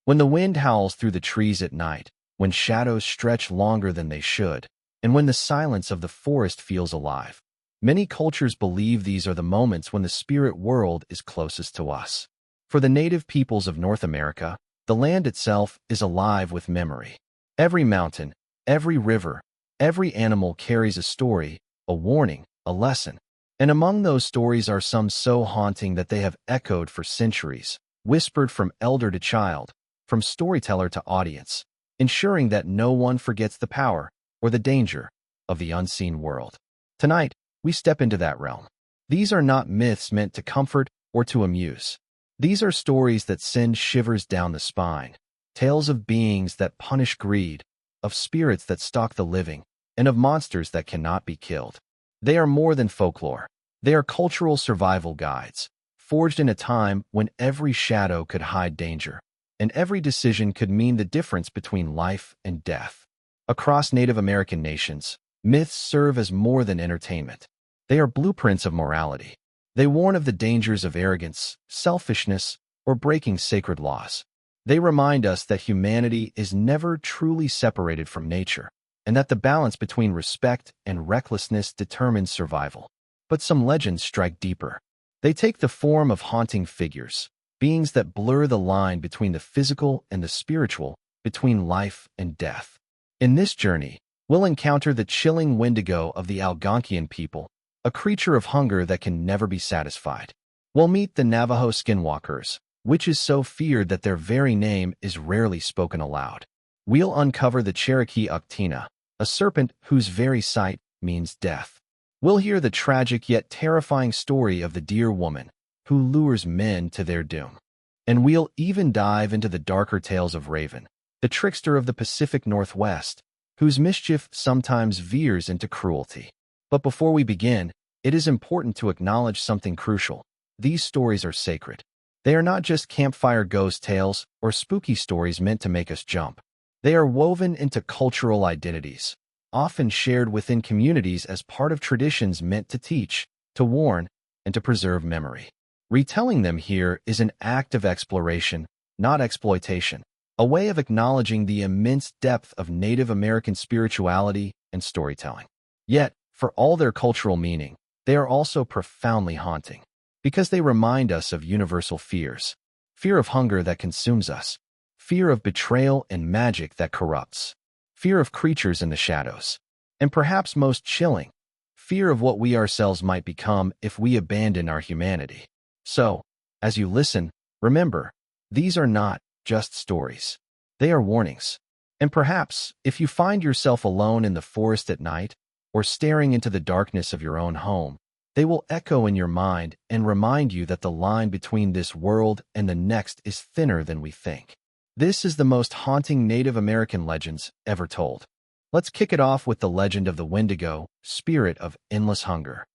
When the wind howls through the trees at night, when shadows stretch longer than they should, and when the silence of the forest feels alive. Many cultures believe these are the moments when the spirit world is closest to us. For the native peoples of North America, the land itself is alive with memory. Every mountain, every river, every animal carries a story, a warning, a lesson. And among those stories are some so haunting that they have echoed for centuries, whispered from elder to child, from storyteller to audience, ensuring that no one forgets the power or the danger of the unseen world. Tonight, we step into that realm. These are not myths meant to comfort or to amuse. These are stories that send shivers down the spine, tales of beings that punish greed, of spirits that stalk the living, and of monsters that cannot be killed. They are more than folklore. They are cultural survival guides, forged in a time when every shadow could hide danger, and every decision could mean the difference between life and death. Across Native American nations, myths serve as more than entertainment. They are blueprints of morality. They warn of the dangers of arrogance, selfishness, or breaking sacred laws. They remind us that humanity is never truly separated from nature, and that the balance between respect and recklessness determines survival. But some legends strike deeper. They take the form of haunting figures, beings that blur the line between the physical and the spiritual, between life and death. In this journey, we'll encounter the chilling Wendigo of the Algonquian people, a creature of hunger that can never be satisfied. We'll meet the Navajo Skinwalkers, which is so feared that their very name is rarely spoken aloud. We'll uncover the Cherokee Uktena, a serpent whose very sight means death. We'll hear the tragic yet terrifying story of the deer woman, who lures men to their doom. And we'll even dive into the darker tales of Raven, the trickster of the Pacific Northwest, whose mischief sometimes veers into cruelty. But before we begin, it is important to acknowledge something crucial. These stories are sacred. They are not just campfire ghost tales or spooky stories meant to make us jump. They are woven into cultural identities, often shared within communities as part of traditions meant to teach, to warn, and to preserve memory. Retelling them here is an act of exploration, not exploitation, a way of acknowledging the immense depth of Native American spirituality and storytelling. Yet, for all their cultural meaning, they are also profoundly haunting, because they remind us of universal fears. Fear of hunger that consumes us, fear of betrayal and magic that corrupts, fear of creatures in the shadows, and perhaps most chilling, fear of what we ourselves might become if we abandon our humanity. So, as you listen, remember, these are not just stories. They are warnings. And perhaps, if you find yourself alone in the forest at night, or staring into the darkness of your own home, they will echo in your mind and remind you that the line between this world and the next is thinner than we think. This is the most haunting Native American legends ever told. Let's kick it off with the legend of the Wendigo, spirit of endless hunger.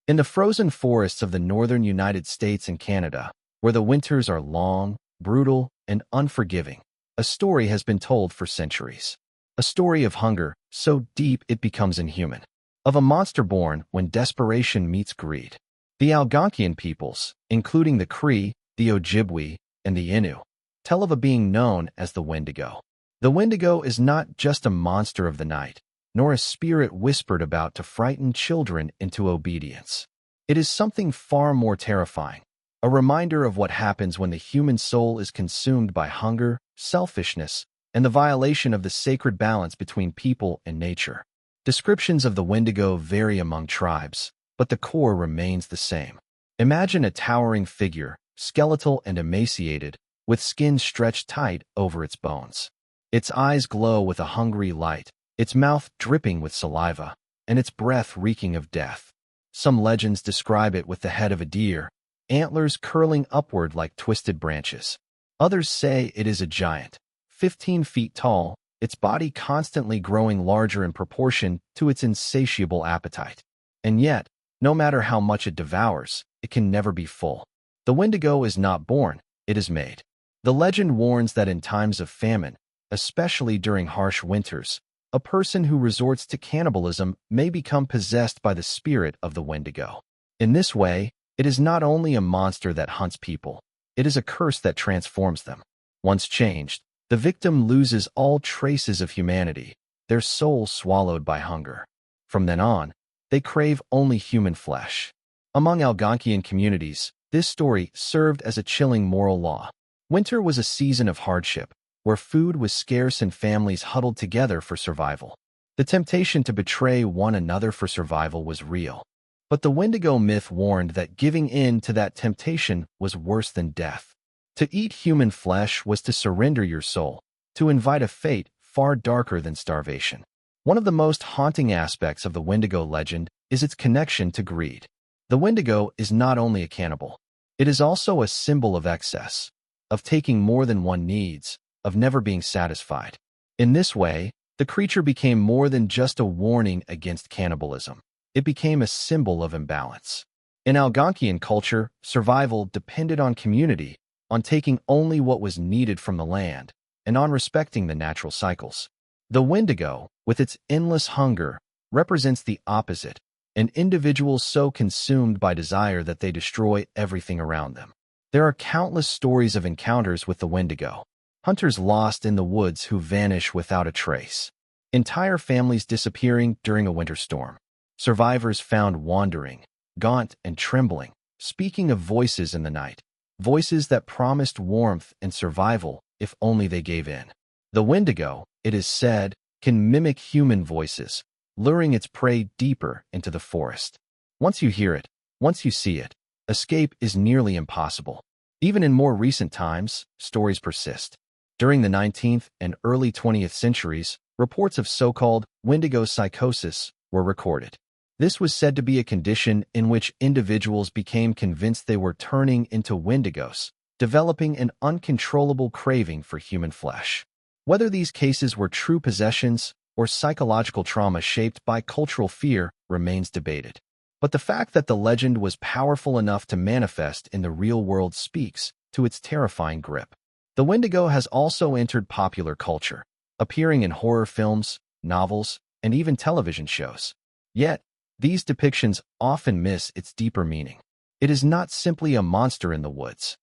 In the frozen forests of the northern United States and Canada, where the winters are long, brutal, and unforgiving, a story has been told for centuries. A story of hunger so deep it becomes inhuman. Of a monster born when desperation meets greed. The Algonquian peoples, including the Cree, the Ojibwe, and the Innu, tell of a being known as the Wendigo. The Wendigo is not just a monster of the night, nor a spirit whispered about to frighten children into obedience. It is something far more terrifying, a reminder of what happens when the human soul is consumed by hunger, selfishness, and the violation of the sacred balance between people and nature. Descriptions of the Wendigo vary among tribes, but the core remains the same. Imagine a towering figure, skeletal and emaciated, with skin stretched tight over its bones. Its eyes glow with a hungry light, its mouth dripping with saliva, and its breath reeking of death. Some legends describe it with the head of a deer, antlers curling upward like twisted branches. Others say it is a giant, 15 feet tall, its body constantly growing larger in proportion to its insatiable appetite. And yet, no matter how much it devours, it can never be full. The Wendigo is not born, it is made. The legend warns that in times of famine, especially during harsh winters, a person who resorts to cannibalism may become possessed by the spirit of the Wendigo. In this way, it is not only a monster that hunts people, it is a curse that transforms them. Once changed, the victim loses all traces of humanity, their soul swallowed by hunger. From then on, they crave only human flesh. Among Algonquian communities, this story served as a chilling moral law. Winter was a season of hardship, where food was scarce and families huddled together for survival. The temptation to betray one another for survival was real. But the Wendigo myth warned that giving in to that temptation was worse than death. To eat human flesh was to surrender your soul, to invite a fate far darker than starvation. One of the most haunting aspects of the Wendigo legend is its connection to greed. The Wendigo is not only a cannibal. It is also a symbol of excess, of taking more than one needs, of never being satisfied. In this way, the creature became more than just a warning against cannibalism. It became a symbol of imbalance. In Algonquian culture, survival depended on community, on taking only what was needed from the land, and on respecting the natural cycles. The Wendigo, with its endless hunger, represents the opposite, an individual so consumed by desire that they destroy everything around them. There are countless stories of encounters with the Wendigo. Hunters lost in the woods who vanish without a trace. Entire families disappearing during a winter storm. Survivors found wandering, gaunt and trembling, speaking of voices in the night. Voices that promised warmth and survival if only they gave in. The Wendigo, it is said, can mimic human voices, luring its prey deeper into the forest. Once you hear it, once you see it, escape is nearly impossible. Even in more recent times, stories persist. During the 19th and early 20th centuries, reports of so-called Wendigo psychosis were recorded. This was said to be a condition in which individuals became convinced they were turning into Wendigos, developing an uncontrollable craving for human flesh. Whether these cases were true possessions or psychological trauma shaped by cultural fear remains debated. But the fact that the legend was powerful enough to manifest in the real world speaks to its terrifying grip. The Wendigo has also entered popular culture, appearing in horror films, novels, and even television shows. Yet, these depictions often miss its deeper meaning. It is not simply a monster in the woods.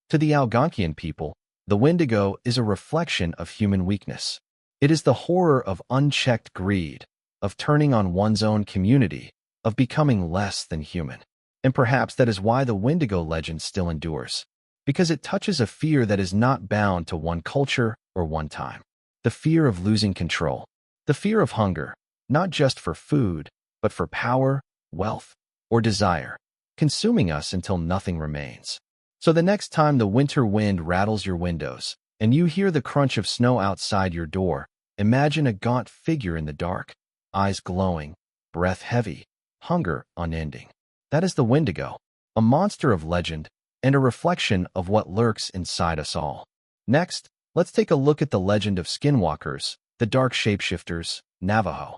To the Algonquian people, the Wendigo is a reflection of human weakness. It is the horror of unchecked greed, of turning on one's own community, of becoming less than human. And perhaps that is why the Wendigo legend still endures. Because it touches a fear that is not bound to one culture or one time. The fear of losing control. The fear of hunger, not just for food, but for power, wealth, or desire, consuming us until nothing remains. So the next time the winter wind rattles your windows, and you hear the crunch of snow outside your door, imagine a gaunt figure in the dark, eyes glowing, breath heavy, hunger unending. That is the Wendigo, a monster of legend, and a reflection of what lurks inside us all. Next, let's take a look at the legend of Skinwalkers, the dark shapeshifters, Navajo.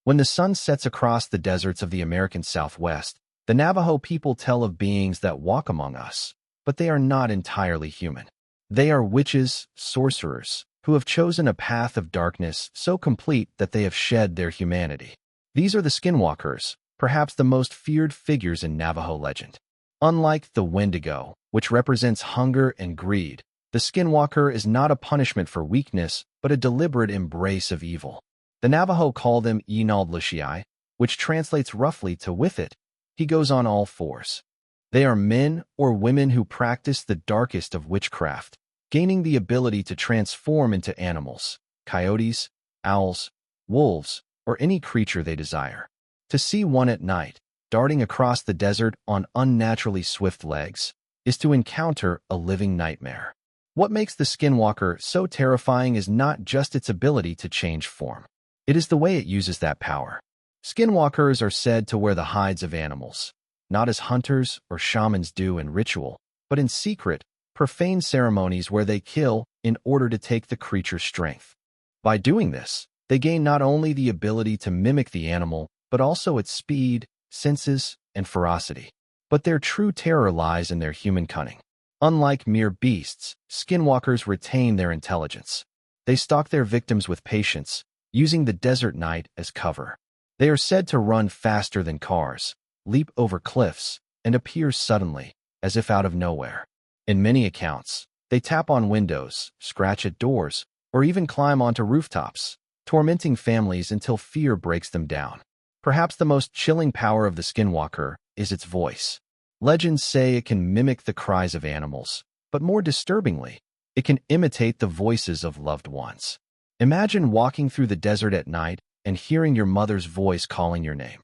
When the sun sets across the deserts of the American Southwest, the Navajo people tell of beings that walk among us, but they are not entirely human. They are witches, sorcerers, who have chosen a path of darkness so complete that they have shed their humanity. These are the Skinwalkers, perhaps the most feared figures in Navajo legend. Unlike the Wendigo, which represents hunger and greed, the Skinwalker is not a punishment for weakness, but a deliberate embrace of evil. The Navajo call them Inaldlishii, which translates roughly to with it, he goes on all fours. They are men or women who practice the darkest of witchcraft, gaining the ability to transform into animals, coyotes, owls, wolves, or any creature they desire. To see one at night, darting across the desert on unnaturally swift legs, is to encounter a living nightmare. What makes the Skinwalker so terrifying is not just its ability to change form. It is the way it uses that power. Skinwalkers are said to wear the hides of animals, not as hunters or shamans do in ritual, but in secret, profane ceremonies where they kill in order to take the creature's strength. By doing this, they gain not only the ability to mimic the animal, but also its speed, senses, and ferocity. But their true terror lies in their human cunning. Unlike mere beasts, Skinwalkers retain their intelligence. They stalk their victims with patience, using the desert night as cover. They are said to run faster than cars, leap over cliffs, and appear suddenly, as if out of nowhere. In many accounts, They tap on windows, scratch at doors, or even climb onto rooftops, tormenting families until fear breaks them down. Perhaps the most chilling power of the Skinwalker is its voice. Legends say it can mimic the cries of animals, but more disturbingly, it can imitate the voices of loved ones. Imagine walking through the desert at night and hearing your mother's voice calling your name,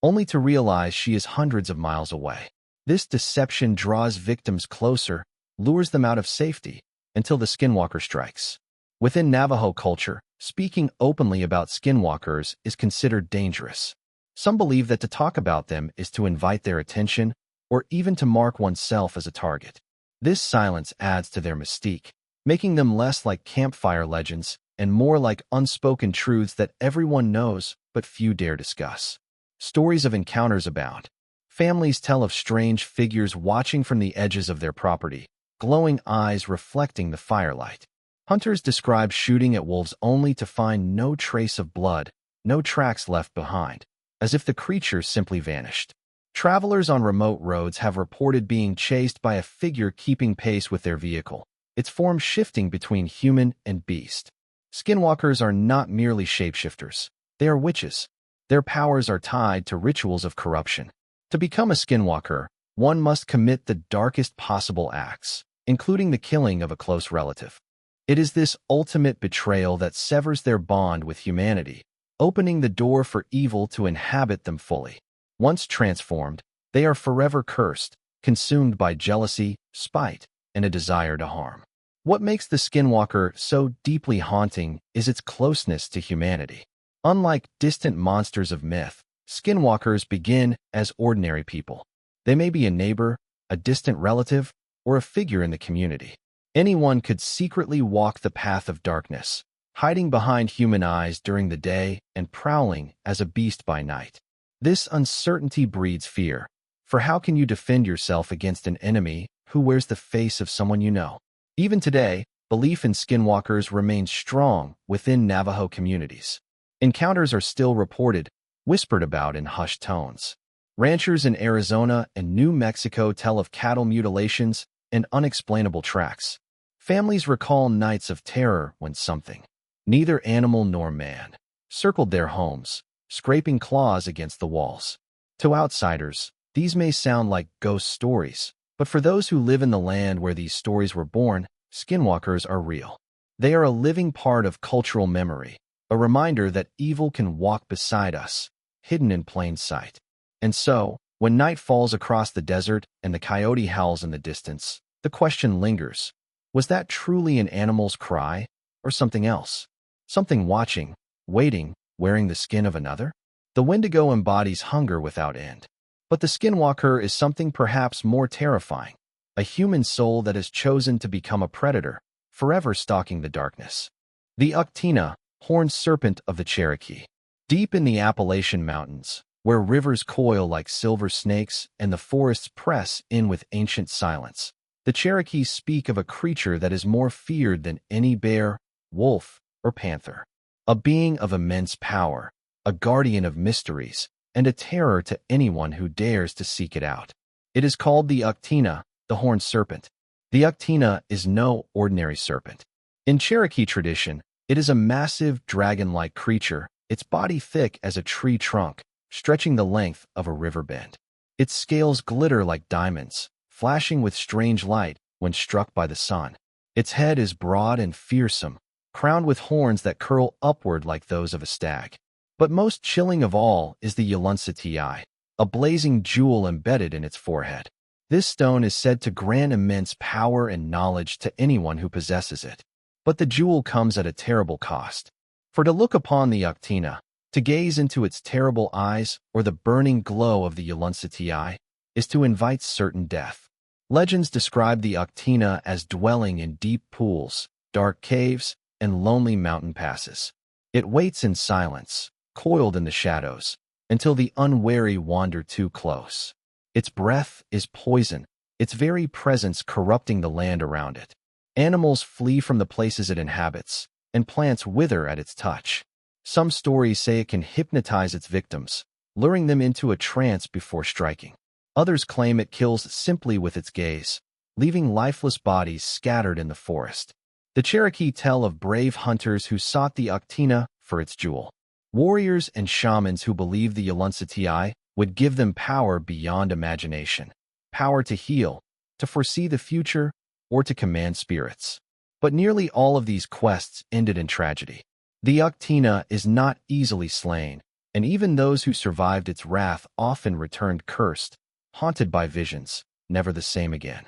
only to realize she is hundreds of miles away. This deception draws victims closer, lures them out of safety, until the Skinwalker strikes. Within Navajo culture, speaking openly about Skinwalkers is considered dangerous. Some believe that to talk about them is to invite their attention, or even to mark oneself as a target. This silence adds to their mystique, making them less like campfire legends and more like unspoken truths that everyone knows but few dare discuss. Stories of encounters abound. Families tell of strange figures watching from the edges of their property, glowing eyes reflecting the firelight. Hunters describe shooting at wolves only to find no trace of blood, no tracks left behind, as if the creatures simply vanished. Travelers on remote roads have reported being chased by a figure keeping pace with their vehicle, its form shifting between human and beast. Skinwalkers are not merely shapeshifters. They are witches. Their powers are tied to rituals of corruption. To become a Skinwalker, one must commit the darkest possible acts, including the killing of a close relative. It is this ultimate betrayal that severs their bond with humanity, opening the door for evil to inhabit them fully. Once transformed, they are forever cursed, consumed by jealousy, spite, and a desire to harm. What makes the Skinwalker so deeply haunting is its closeness to humanity. Unlike distant monsters of myth, Skinwalkers begin as ordinary people. They may be a neighbor, a distant relative, or a figure in the community. Anyone could secretly walk the path of darkness, hiding behind human eyes during the day and prowling as a beast by night. This uncertainty breeds fear, for how can you defend yourself against an enemy who wears the face of someone you know? Even today, belief in Skinwalkers remains strong within Navajo communities. Encounters are still reported, whispered about in hushed tones. Ranchers in Arizona and New Mexico tell of cattle mutilations and unexplainable tracks. Families recall nights of terror when something, neither animal nor man, circled their homes, scraping claws against the walls. To outsiders, these may sound like ghost stories, but for those who live in the land where these stories were born, Skinwalkers are real. They are a living part of cultural memory, a reminder that evil can walk beside us, hidden in plain sight. And so, when night falls across the desert and the coyote howls in the distance, the question lingers. Was that truly an animal's cry, or something else? Something watching, waiting, wearing the skin of another? The Wendigo embodies hunger without end. But the Skinwalker is something perhaps more terrifying, a human soul that has chosen to become a predator, forever stalking the darkness. The Uktena, horned serpent of the Cherokee. Deep in the Appalachian Mountains, where rivers coil like silver snakes and the forests press in with ancient silence, the Cherokees speak of a creature that is more feared than any bear, wolf, or panther. A being of immense power, a guardian of mysteries, and a terror to anyone who dares to seek it out. It is called the Uktena, the horned serpent. The Uktena is no ordinary serpent. In Cherokee tradition, it is a massive dragon-like creature, its body thick as a tree trunk, stretching the length of a river bend. Its scales glitter like diamonds, flashing with strange light when struck by the sun. Its head is broad and fearsome, crowned with horns that curl upward like those of a stag. But most chilling of all is the Yulunsati, a blazing jewel embedded in its forehead. This stone is said to grant immense power and knowledge to anyone who possesses it. But the jewel comes at a terrible cost. For to look upon the Uktena, to gaze into its terrible eyes or the burning glow of the Yulunsati, is to invite certain death. Legends describe the Uktena as dwelling in deep pools, dark caves, and lonely mountain passes. It waits in silence, coiled in the shadows, until the unwary wander too close. Its breath is poison, its very presence corrupting the land around it. Animals flee from the places it inhabits, and plants wither at its touch. Some stories say it can hypnotize its victims, luring them into a trance before striking. Others claim it kills simply with its gaze, leaving lifeless bodies scattered in the forest. The Cherokee tell of brave hunters who sought the Uktena for its jewel. Warriors and shamans who believed the Yulunsati would give them power beyond imagination, power to heal, to foresee the future, or to command spirits. But nearly all of these quests ended in tragedy. The Uktena is not easily slain, and even those who survived its wrath often returned cursed, haunted by visions, never the same again.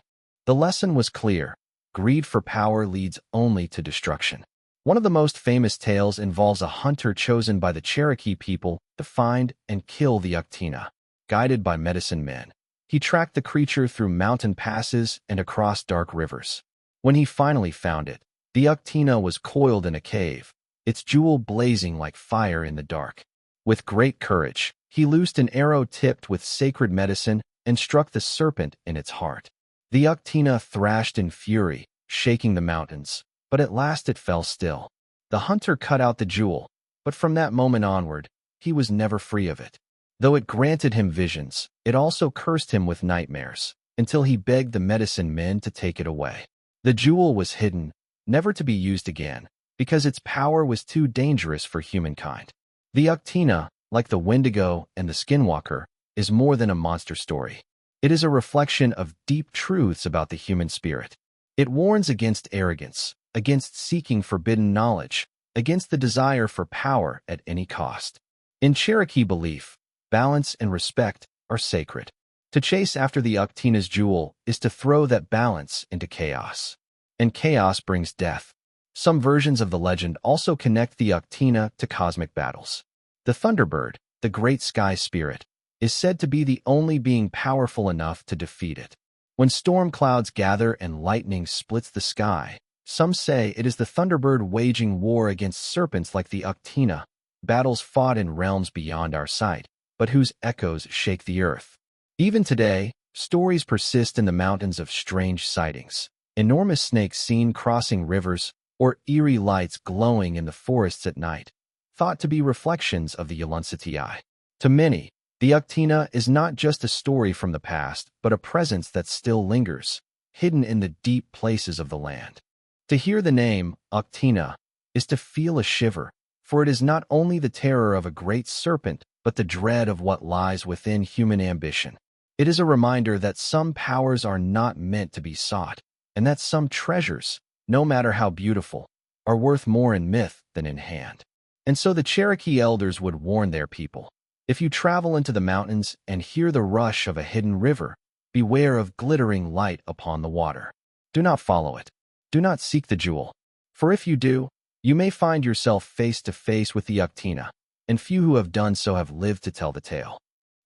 The lesson was clear: greed for power leads only to destruction. One of the most famous tales involves a hunter chosen by the Cherokee people to find and kill the Uktena. Guided by medicine men, he tracked the creature through mountain passes and across dark rivers. When he finally found it, the Uktena was coiled in a cave, its jewel blazing like fire in the dark. With great courage, he loosed an arrow tipped with sacred medicine and struck the serpent in its heart. The Uktena thrashed in fury, shaking the mountains, but at last it fell still. The hunter cut out the jewel, but from that moment onward, he was never free of it. Though it granted him visions, it also cursed him with nightmares, until he begged the medicine men to take it away. The jewel was hidden, never to be used again, because its power was too dangerous for humankind. The Uktena, like the Wendigo and the Skinwalker, is more than a monster story. It is a reflection of deep truths about the human spirit. It warns against arrogance, against seeking forbidden knowledge, against the desire for power at any cost. In Cherokee belief, balance and respect are sacred. To chase after the Uktena's jewel is to throw that balance into chaos. And chaos brings death. Some versions of the legend also connect the Uktena to cosmic battles. The Thunderbird, the great sky spirit, is said to be the only being powerful enough to defeat it. When storm clouds gather and lightning splits the sky, some say it is the Thunderbird waging war against serpents like the Uktena, battles fought in realms beyond our sight, but whose echoes shake the earth. Even today, stories persist in the mountains of strange sightings, enormous snakes seen crossing rivers, or eerie lights glowing in the forests at night, thought to be reflections of the Yulunsati. To many, the Uktena is not just a story from the past, but a presence that still lingers, hidden in the deep places of the land. To hear the name, Uktena, is to feel a shiver, for it is not only the terror of a great serpent, but the dread of what lies within human ambition. It is a reminder that some powers are not meant to be sought, and that some treasures, no matter how beautiful, are worth more in myth than in hand. And so the Cherokee elders would warn their people: if you travel into the mountains and hear the rush of a hidden river, beware of glittering light upon the water. Do not follow it. Do not seek the jewel. For if you do, you may find yourself face to face with the Uktena, and few who have done so have lived to tell the tale.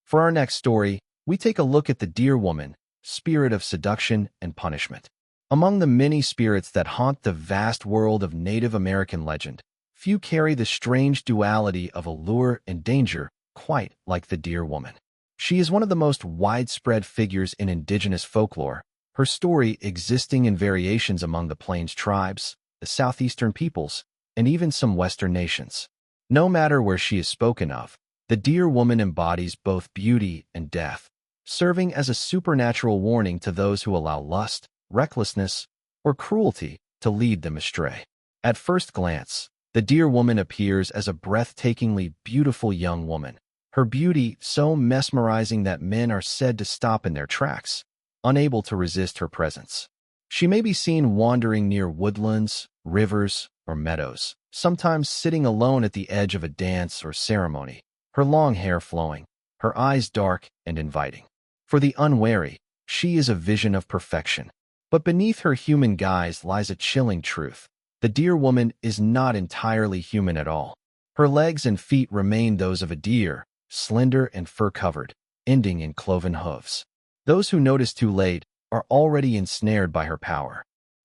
For our next story, we take a look at the deer woman, spirit of seduction and punishment. Among the many spirits that haunt the vast world of Native American legend, few carry the strange duality of allure and danger quite like the deer woman. She is one of the most widespread figures in Indigenous folklore, her story existing in variations among the Plains tribes, the southeastern peoples, and even some Western nations. No matter where she is spoken of, the deer woman embodies both beauty and death, serving as a supernatural warning to those who allow lust, recklessness, or cruelty to lead them astray. At first glance, the deer woman appears as a breathtakingly beautiful young woman, her beauty so mesmerizing that men are said to stop in their tracks, unable to resist her presence. She may be seen wandering near woodlands, rivers, or meadows, sometimes sitting alone at the edge of a dance or ceremony, her long hair flowing, her eyes dark and inviting. For the unwary, she is a vision of perfection. But beneath her human guise lies a chilling truth. The deer woman is not entirely human at all. Her legs and feet remain those of a deer, slender and fur-covered, ending in cloven hooves. Those who notice too late are already ensnared by her power.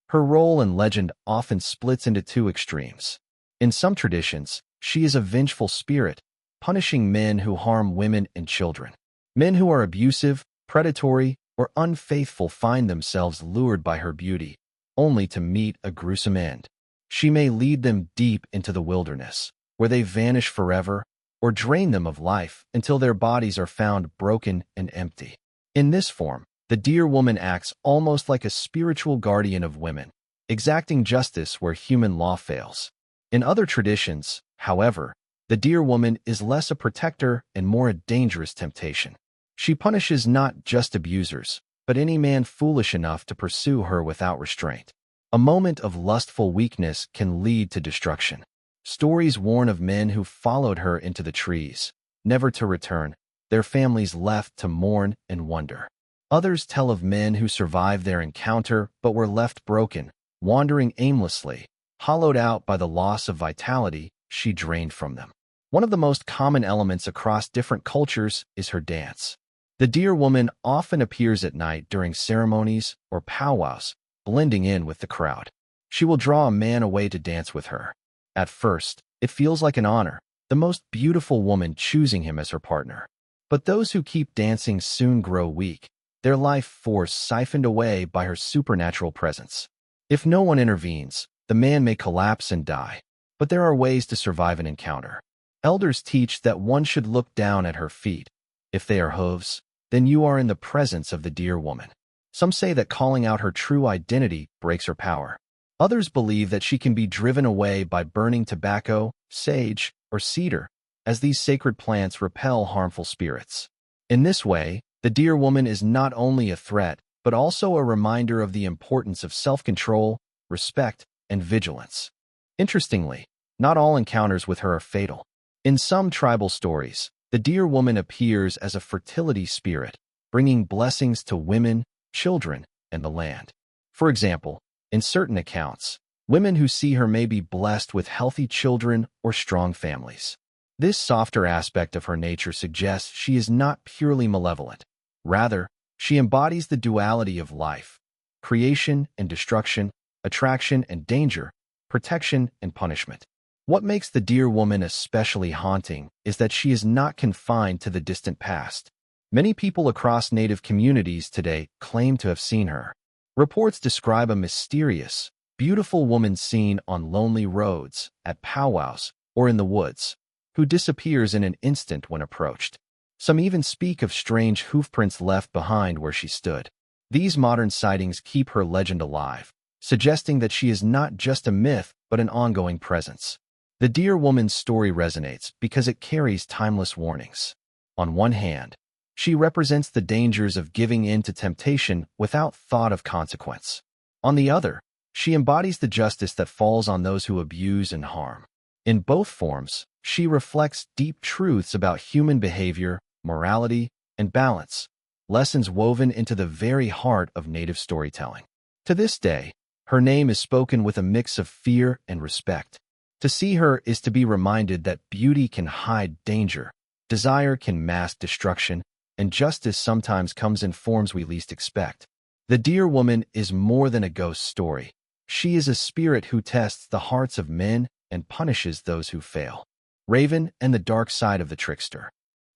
Her role in legend often splits into two extremes. In some traditions, she is a vengeful spirit, punishing men who harm women and children. Men who are abusive, predatory, or unfaithful find themselves lured by her beauty, only to meet a gruesome end. She may lead them deep into the wilderness, where they vanish forever, or drain them of life until their bodies are found broken and empty. In this form, The deer woman acts almost like a spiritual guardian of women, exacting justice where human law fails. In other traditions, however, the deer woman is less a protector and more a dangerous temptation. She punishes not just abusers, but any man foolish enough to pursue her without restraint. A moment of lustful weakness can lead to destruction. Stories warn of men who followed her into the trees, never to return, their families left to mourn and wonder. Others tell of men who survived their encounter but were left broken, wandering aimlessly, hollowed out by the loss of vitality she drained from them. One of the most common elements across different cultures is her dance. The deer woman often appears at night during ceremonies or powwows, blending in with the crowd. She will draw a man away to dance with her. At first, it feels like an honor, the most beautiful woman choosing him as her partner. But those who keep dancing soon grow weak, their life force siphoned away by her supernatural presence. If no one intervenes, the man may collapse and die. But there are ways to survive an encounter. Elders teach that one should look down at her feet. If they are hooves, then you are in the presence of the deer woman. Some say that calling out her true identity breaks her power. Others believe that she can be driven away by burning tobacco, sage, or cedar, as these sacred plants repel harmful spirits. In this way, the deer woman is not only a threat, but also a reminder of the importance of self-control, respect, and vigilance. Interestingly, not all encounters with her are fatal. In some tribal stories, the deer woman appears as a fertility spirit, bringing blessings to women, children, and the land. For example, in certain accounts, women who see her may be blessed with healthy children or strong families. This softer aspect of her nature suggests she is not purely malevolent. Rather, she embodies the duality of life: creation and destruction, attraction and danger, protection and punishment. What makes the deer woman especially haunting is that she is not confined to the distant past. Many people across Native communities today claim to have seen her. Reports describe a mysterious, beautiful woman seen on lonely roads, at powwows, or in the woods, who disappears in an instant when approached. Some even speak of strange hoofprints left behind where she stood. These modern sightings keep her legend alive, suggesting that she is not just a myth but an ongoing presence. The deer woman's story resonates because it carries timeless warnings. On one hand, she represents the dangers of giving in to temptation without thought of consequence. On the other, she embodies the justice that falls on those who abuse and harm. In both forms, she reflects deep truths about human behavior, morality, and balance, lessons woven into the very heart of Native storytelling. To this day, her name is spoken with a mix of fear and respect. To see her is to be reminded that beauty can hide danger, desire can mask destruction, and justice sometimes comes in forms we least expect. The deer woman is more than a ghost story. She is a spirit who tests the hearts of men and punishes those who fail. Raven and the dark side of the trickster.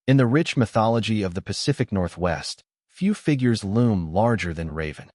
In the rich mythology of the Pacific Northwest, few figures loom larger than Raven.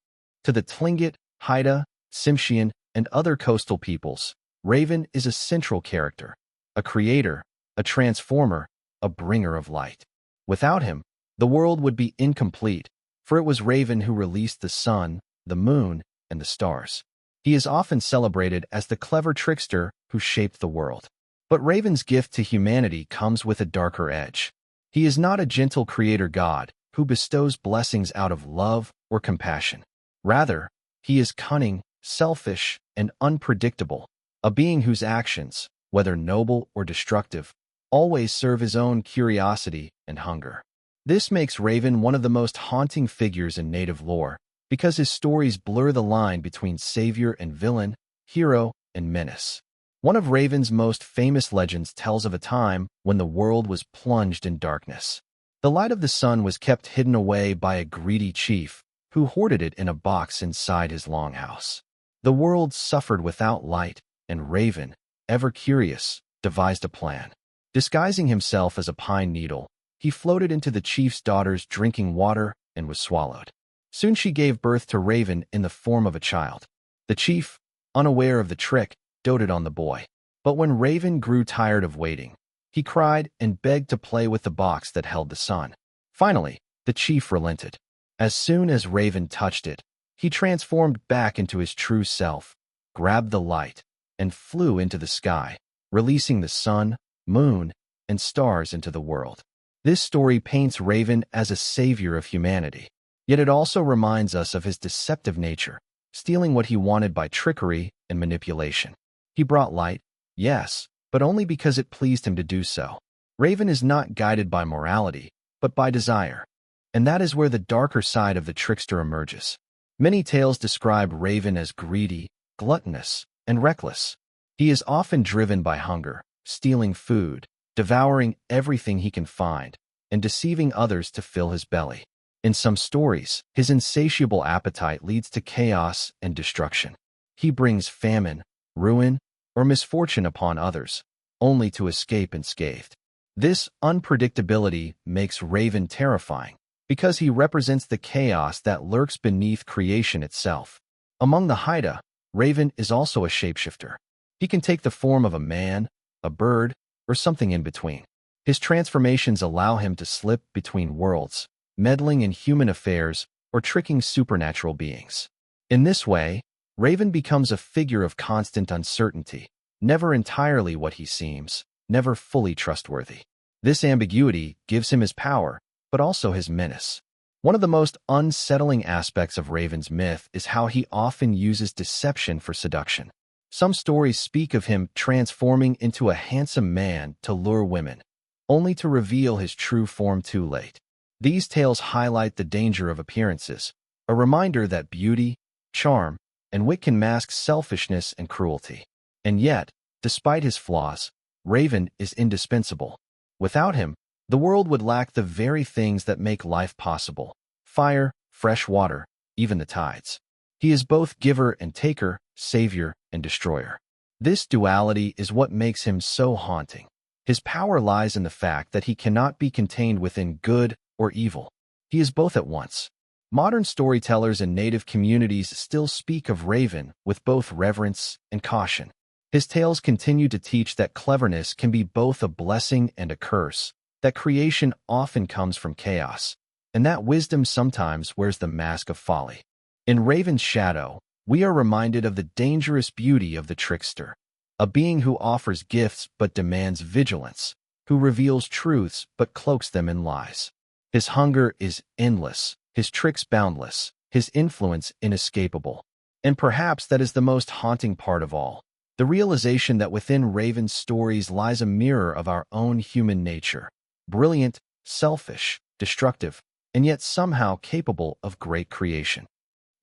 To the Tlingit, Haida, Tsimshian, and other coastal peoples, Raven is a central character, a creator, a transformer, a bringer of light. Without him, the world would be incomplete, for it was Raven who released the sun, the moon, and the stars. He is often celebrated as the clever trickster who shaped the world. But Raven's gift to humanity comes with a darker edge. He is not a gentle creator god who bestows blessings out of love or compassion. Rather, he is cunning, selfish, and unpredictable, a being whose actions, whether noble or destructive, always serve his own curiosity and hunger. This makes Raven one of the most haunting figures in Native lore, because his stories blur the line between savior and villain, hero and menace. One of Raven's most famous legends tells of a time when the world was plunged in darkness. The light of the sun was kept hidden away by a greedy chief who hoarded it in a box inside his longhouse. The world suffered without light, and Raven, ever curious, devised a plan. Disguising himself as a pine needle, he floated into the chief's daughter's drinking water and was swallowed. Soon she gave birth to Raven in the form of a child. The chief, unaware of the trick, doted on the boy. But when Raven grew tired of waiting, he cried and begged to play with the box that held the sun. Finally, the chief relented. As soon as Raven touched it, he transformed back into his true self, grabbed the light, and flew into the sky, releasing the sun, moon, and stars into the world. This story paints Raven as a savior of humanity, yet it also reminds us of his deceptive nature, stealing what he wanted by trickery and manipulation. He brought light, yes, but only because it pleased him to do so. Raven is not guided by morality, but by desire. And that is where the darker side of the trickster emerges. Many tales describe Raven as greedy, gluttonous, and reckless. He is often driven by hunger, stealing food, devouring everything he can find, and deceiving others to fill his belly. In some stories, his insatiable appetite leads to chaos and destruction. He brings famine, ruin, or misfortune upon others, only to escape unscathed. This unpredictability makes Raven terrifying, because he represents the chaos that lurks beneath creation itself. Among the Haida, Raven is also a shapeshifter. He can take the form of a man, a bird, or something in between. His transformations allow him to slip between worlds, meddling in human affairs or tricking supernatural beings. In this way, Raven becomes a figure of constant uncertainty, never entirely what he seems, never fully trustworthy. This ambiguity gives him his power, but also his menace. One of the most unsettling aspects of Raven's myth is how he often uses deception for seduction. Some stories speak of him transforming into a handsome man to lure women, only to reveal his true form too late. These tales highlight the danger of appearances, a reminder that beauty, charm, and wit can mask selfishness and cruelty. And yet, despite his flaws, Raven is indispensable. Without him, the world would lack the very things that make life possible: fire, fresh water, even the tides. He is both giver and taker, savior and destroyer. This duality is what makes him so haunting. His power lies in the fact that he cannot be contained within good or evil. He is both at once. Modern storytellers and native communities still speak of Raven with both reverence and caution. His tales continue to teach that cleverness can be both a blessing and a curse, that creation often comes from chaos, and that wisdom sometimes wears the mask of folly. In Raven's shadow, we are reminded of the dangerous beauty of the trickster, a being who offers gifts but demands vigilance, who reveals truths but cloaks them in lies. His hunger is endless, his tricks boundless, his influence inescapable. And perhaps that is the most haunting part of all, the realization that within Raven's stories lies a mirror of our own human nature, brilliant, selfish, destructive, and yet somehow capable of great creation.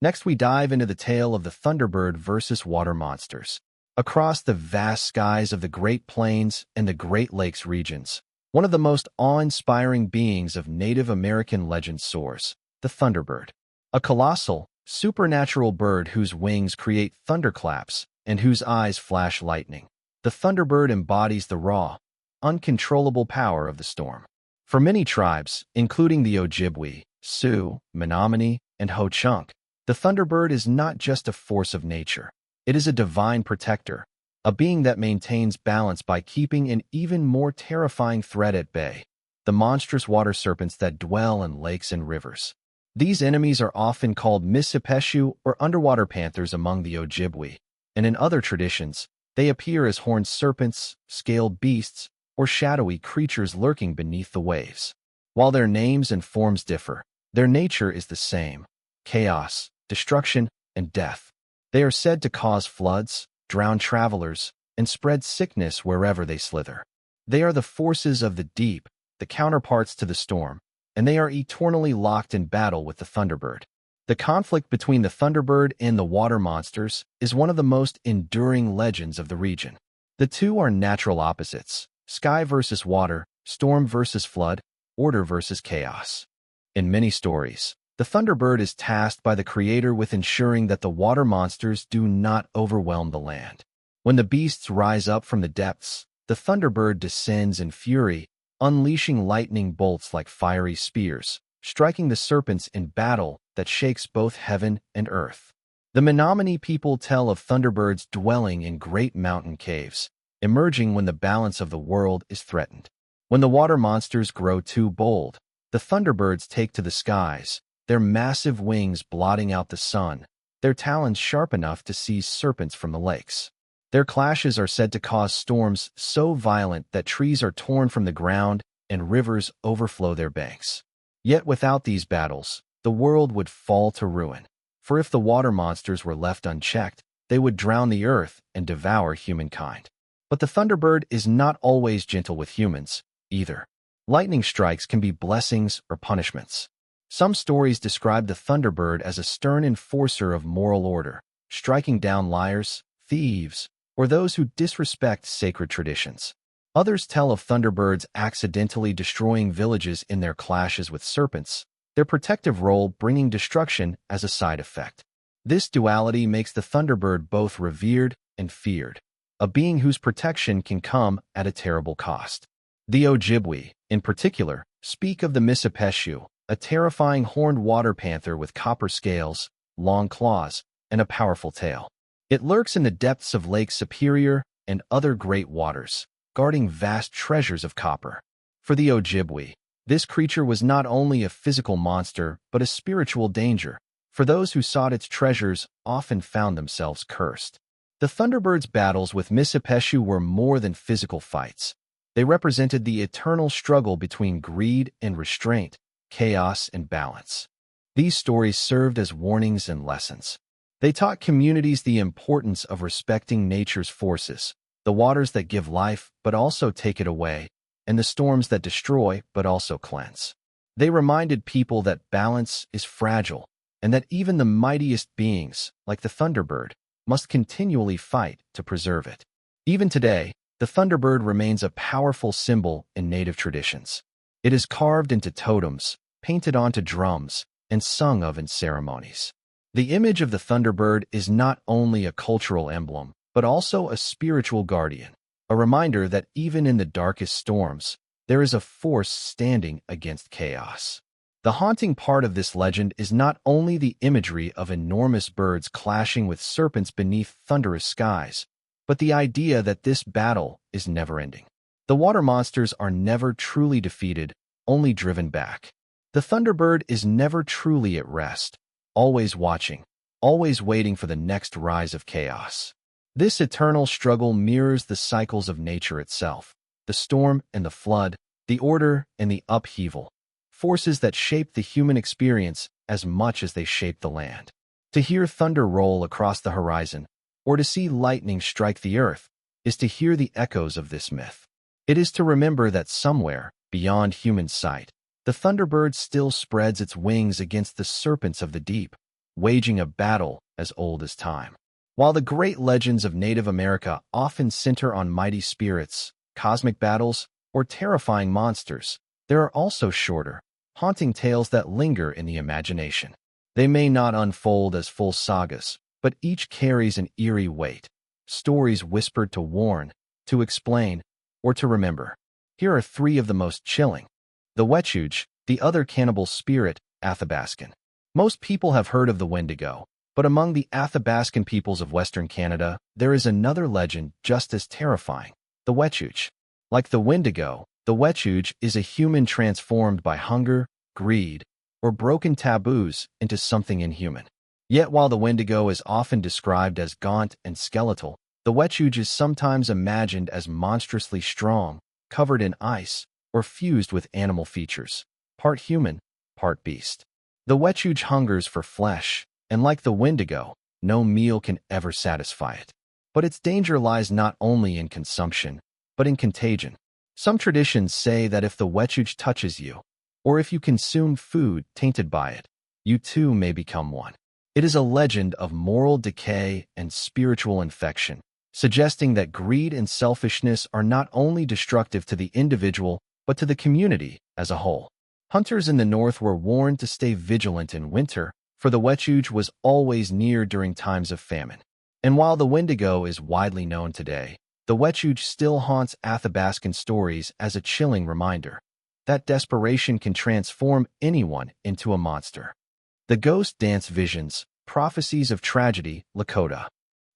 Next, we dive into the tale of the Thunderbird versus water monsters. Across the vast skies of the Great Plains and the Great Lakes regions, one of the most awe-inspiring beings of Native American legend soars, the Thunderbird. A colossal, supernatural bird whose wings create thunderclaps and whose eyes flash lightning. The Thunderbird embodies the raw, uncontrollable power of the storm. For many tribes, including the Ojibwe, Sioux, Menominee, and Ho-Chunk, the Thunderbird is not just a force of nature. It is a divine protector, a being that maintains balance by keeping an even more terrifying threat at bay: the monstrous water serpents that dwell in lakes and rivers. These enemies are often called Misipeshu or underwater panthers among the Ojibwe, and in other traditions, they appear as horned serpents, scaled beasts, or shadowy creatures lurking beneath the waves. While their names and forms differ, their nature is the same: chaos, destruction, and death. They are said to cause floods, drown travelers, and spread sickness wherever they slither. They are the forces of the deep, the counterparts to the storm, and they are eternally locked in battle with the Thunderbird. The conflict between the Thunderbird and the water monsters is one of the most enduring legends of the region. The two are natural opposites: sky versus water, storm versus flood, order versus chaos. In many stories, the Thunderbird is tasked by the Creator with ensuring that the water monsters do not overwhelm the land. When the beasts rise up from the depths, the Thunderbird descends in fury, unleashing lightning bolts like fiery spears, striking the serpents in battle that shakes both heaven and earth. The Menominee people tell of Thunderbirds dwelling in great mountain caves, emerging when the balance of the world is threatened. When the water monsters grow too bold, the Thunderbirds take to the skies, their massive wings blotting out the sun, their talons sharp enough to seize serpents from the lakes. Their clashes are said to cause storms so violent that trees are torn from the ground and rivers overflow their banks. Yet without these battles, the world would fall to ruin. For if the water monsters were left unchecked, they would drown the earth and devour humankind. But the Thunderbird is not always gentle with humans, either. Lightning strikes can be blessings or punishments. Some stories describe the Thunderbird as a stern enforcer of moral order, striking down liars, thieves, or those who disrespect sacred traditions. Others tell of Thunderbirds accidentally destroying villages in their clashes with serpents, their protective role bringing destruction as a side effect. This duality makes the Thunderbird both revered and feared, a being whose protection can come at a terrible cost. The Ojibwe, in particular, speak of the Missipeshu, a terrifying horned water panther with copper scales, long claws, and a powerful tail. It lurks in the depths of Lake Superior and other great waters, guarding vast treasures of copper. For the Ojibwe, this creature was not only a physical monster, but a spiritual danger, for those who sought its treasures often found themselves cursed. The Thunderbird's battles with Missipeshu were more than physical fights. They represented the eternal struggle between greed and restraint, chaos and balance. These stories served as warnings and lessons. They taught communities the importance of respecting nature's forces, the waters that give life but also take it away, and the storms that destroy but also cleanse. They reminded people that balance is fragile, and that even the mightiest beings, like the Thunderbird, must continually fight to preserve it. Even today, the Thunderbird remains a powerful symbol in Native traditions. It is carved into totems, painted onto drums, and sung of in ceremonies. The image of the Thunderbird is not only a cultural emblem, but also a spiritual guardian, a reminder that even in the darkest storms, there is a force standing against chaos. The haunting part of this legend is not only the imagery of enormous birds clashing with serpents beneath thunderous skies, but the idea that this battle is never-ending. The water monsters are never truly defeated, only driven back. The Thunderbird is never truly at rest, always watching, always waiting for the next rise of chaos. This eternal struggle mirrors the cycles of nature itself, the storm and the flood, the order and the upheaval, forces that shape the human experience as much as they shape the land. To hear thunder roll across the horizon, or to see lightning strike the earth, is to hear the echoes of this myth. It is to remember that somewhere, beyond human sight, the Thunderbird still spreads its wings against the serpents of the deep, waging a battle as old as time. While the great legends of Native America often center on mighty spirits, cosmic battles, or terrifying monsters, there are also shorter, haunting tales that linger in the imagination. They may not unfold as full sagas, but each carries an eerie weight, stories whispered to warn, to explain, or to remember. Here are three of the most chilling. The Wechuge, the other cannibal spirit, Athabascan. Most people have heard of the Wendigo, but among the Athabascan peoples of Western Canada, there is another legend just as terrifying, the Wechuge. Like the Wendigo, the Wechuge is a human transformed by hunger, greed, or broken taboos into something inhuman. Yet while the Wendigo is often described as gaunt and skeletal, the Wechuge is sometimes imagined as monstrously strong, covered in ice, or fused with animal features, part human, part beast. The Wechuge hungers for flesh, and like the Wendigo, no meal can ever satisfy it. But its danger lies not only in consumption, but in contagion. Some traditions say that if the Wechuge touches you, or if you consume food tainted by it, you too may become one. It is a legend of moral decay and spiritual infection, suggesting that greed and selfishness are not only destructive to the individual, but to the community as a whole. Hunters in the north were warned to stay vigilant in winter, for the Wechuge was always near during times of famine. And while the Wendigo is widely known today, the Wechuge still haunts Athabascan stories as a chilling reminder that desperation can transform anyone into a monster. The Ghost Dance Visions, Prophecies of Tragedy, Lakota.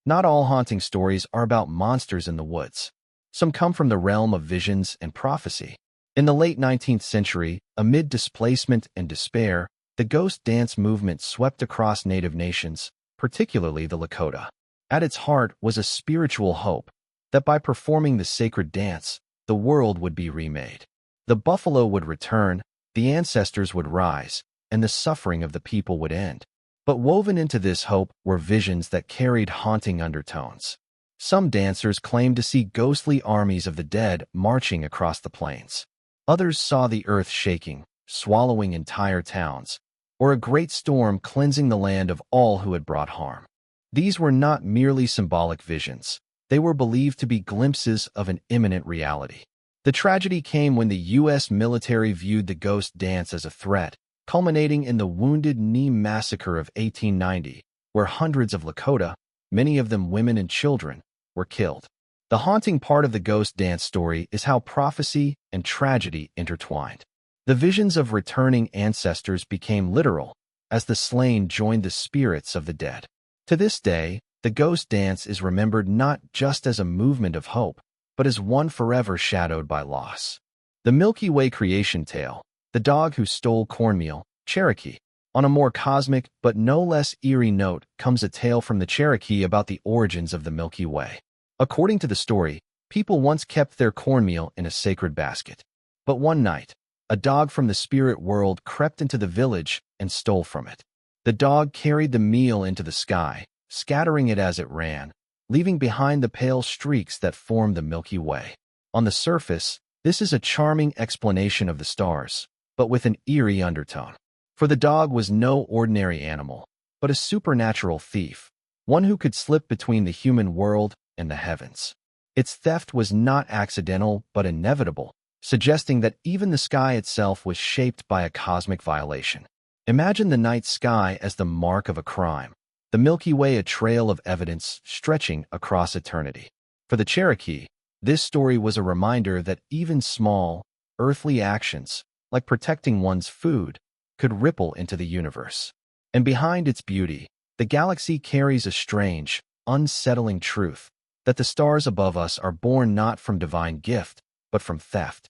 Not all haunting stories are about monsters in the woods. Some come from the realm of visions and prophecy. In the late 19th century, amid displacement and despair, the ghost dance movement swept across native nations, particularly the Lakota. At its heart was a spiritual hope that by performing the sacred dance, the world would be remade. The buffalo would return, the ancestors would rise, and the suffering of the people would end. But woven into this hope were visions that carried haunting undertones. Some dancers claimed to see ghostly armies of the dead marching across the plains. Others saw the earth shaking, swallowing entire towns, or a great storm cleansing the land of all who had brought harm. These were not merely symbolic visions. They were believed to be glimpses of an imminent reality. The tragedy came when the U.S. military viewed the ghost dance as a threat, culminating in the Wounded Knee Massacre of 1890, where hundreds of Lakota, many of them women and children, were killed. The haunting part of the ghost dance story is how prophecy and tragedy intertwined. The visions of returning ancestors became literal, as the slain joined the spirits of the dead. To this day, the ghost dance is remembered not just as a movement of hope, but as one forever shadowed by loss. The Milky Way creation tale, the dog who stole cornmeal, Cherokee. On a more cosmic but no less eerie note comes a tale from the Cherokee about the origins of the Milky Way. According to the story, people once kept their cornmeal in a sacred basket. But one night, a dog from the spirit world crept into the village and stole from it. The dog carried the meal into the sky, scattering it as it ran, leaving behind the pale streaks that formed the Milky Way. On the surface, this is a charming explanation of the stars, but with an eerie undertone. For the dog was no ordinary animal, but a supernatural thief, one who could slip between the human world and the heavens. Its theft was not accidental but inevitable, suggesting that even the sky itself was shaped by a cosmic violation. Imagine the night sky as the mark of a crime, the Milky Way a trail of evidence stretching across eternity. For the Cherokee, this story was a reminder that even small, earthly actions, like protecting one's food, could ripple into the universe. And behind its beauty, the galaxy carries a strange, unsettling truth, that the stars above us are born not from divine gift, but from theft.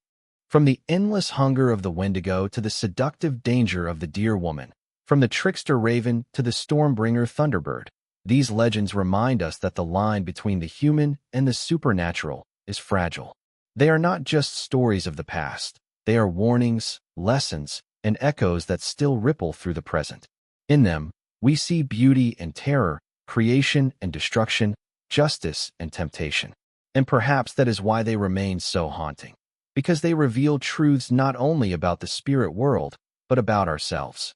From the endless hunger of the Wendigo to the seductive danger of the deer woman, from the trickster raven to the stormbringer Thunderbird, these legends remind us that the line between the human and the supernatural is fragile. They are not just stories of the past. They are warnings, lessons, and echoes that still ripple through the present. In them, we see beauty and terror, creation and destruction, justice and temptation. And perhaps that is why they remain so haunting, because they reveal truths not only about the spirit world, but about ourselves.